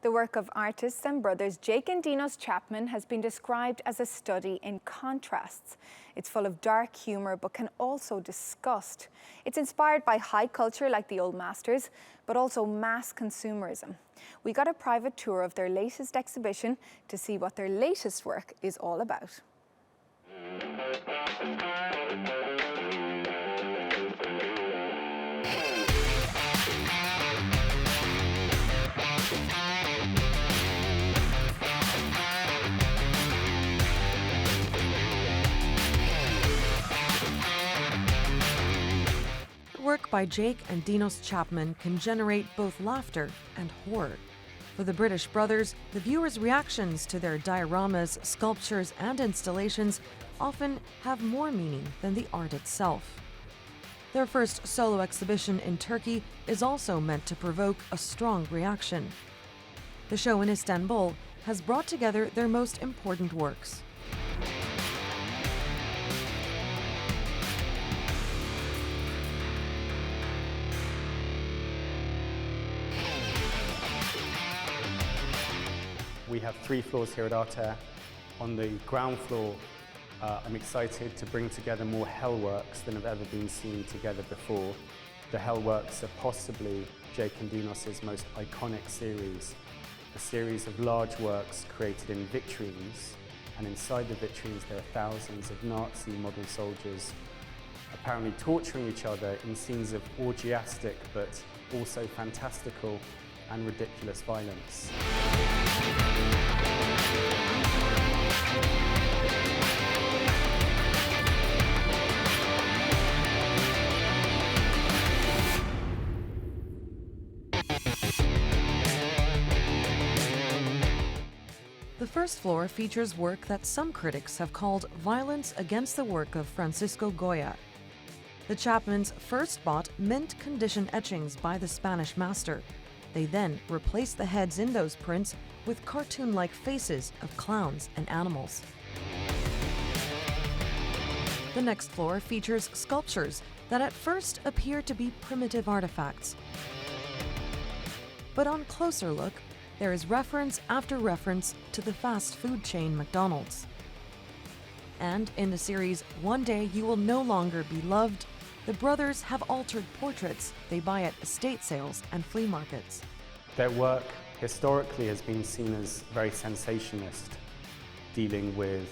The work of artists and brothers Jake and Dinos Chapman has been described as a study in contrasts. It's full of dark humour but can also disgust. It's inspired by high culture like the old masters, but also mass consumerism. We got a private tour of their latest exhibition to see what their latest work is all about. Work by Jake and Dinos Chapman can generate both laughter and horror. For the British brothers, the viewers' reactions to their dioramas, sculptures, and installations often have more meaning than the art itself. Their first solo exhibition in Turkey is also meant to provoke a strong reaction. The show in Istanbul has brought together their most important works. We have 3 floors here at Arte. On the ground floor, I'm excited to bring together more hellworks than have ever been seen together before. The hellworks are possibly Jake and Dinos' most iconic series, a series of large works created in vitrines, and inside the vitrines there are thousands of Nazi model soldiers apparently torturing each other in scenes of orgiastic but also fantastical and ridiculous violence. The first floor features work that some critics have called violence against the work of Francisco Goya. The Chapmans first bought mint condition etchings by the Spanish master. They then replaced the heads in those prints with cartoon-like faces of clowns and animals. The next floor features sculptures that at first appear to be primitive artifacts. But on closer look, there is reference after reference to the fast food chain McDonald's. And in the series One Day You Will No Longer Be Loved, the brothers have altered portraits they buy at estate sales and flea markets. Their work historically has been seen as very sensationalist, dealing with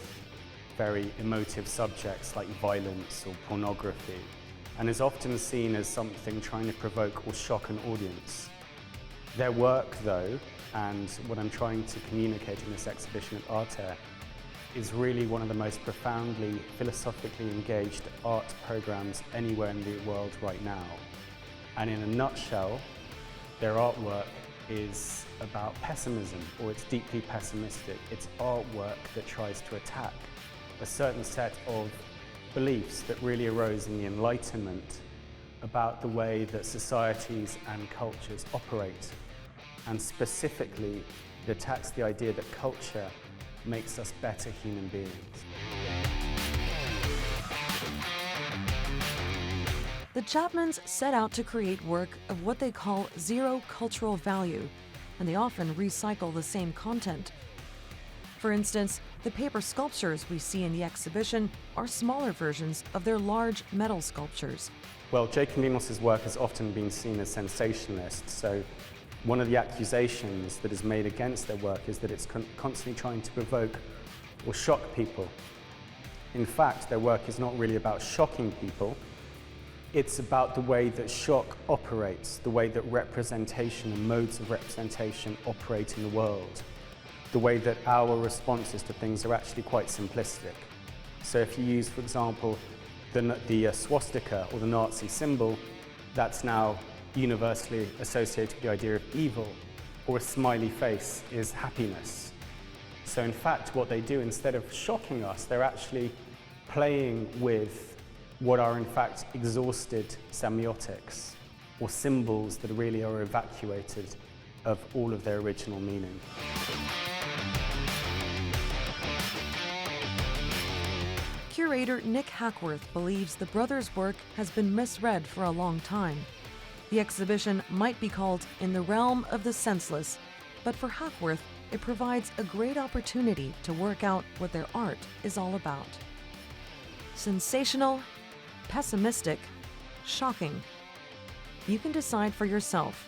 very emotive subjects like violence or pornography, and is often seen as something trying to provoke or shock an audience. Their work, though, and what I'm trying to communicate in this exhibition at Arte, is really one of the most profoundly philosophically engaged art programs anywhere in the world right now. And in a nutshell, their artwork is about pessimism, or it's deeply pessimistic. It's artwork that tries to attack a certain set of beliefs that really arose in the Enlightenment about the way that societies and cultures operate. And specifically, it attacks the idea that culture makes us better human beings. The Chapmans set out to create work of what they call zero cultural value, and they often recycle the same content. For instance, the paper sculptures we see in the exhibition are smaller versions of their large metal sculptures. Well, Jake and Dinos' work has often been seen as sensationalist, so one of the accusations that is made against their work is that it's constantly trying to provoke or shock people. In fact, their work is not really about shocking people. It's about the way that shock operates, the way that representation and modes of representation operate in the world, the way that our responses to things are actually quite simplistic. So if you use, for example, the swastika or the Nazi symbol, that's now universally associated with the idea of evil, or a smiley face is happiness. So in fact, what they do, instead of shocking us, they're actually playing with what are in fact exhausted semiotics, or symbols that really are evacuated of all of their original meaning. Curator Nick Hackworth believes the brothers' work has been misread for a long time. The exhibition might be called In the Realm of the Senseless, But for Hackworth, it provides a great opportunity to work out what their art is all about. Sensational, pessimistic, shocking. You can decide for yourself.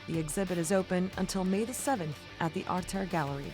The exhibit is open until May the 7th at the Arter Gallery.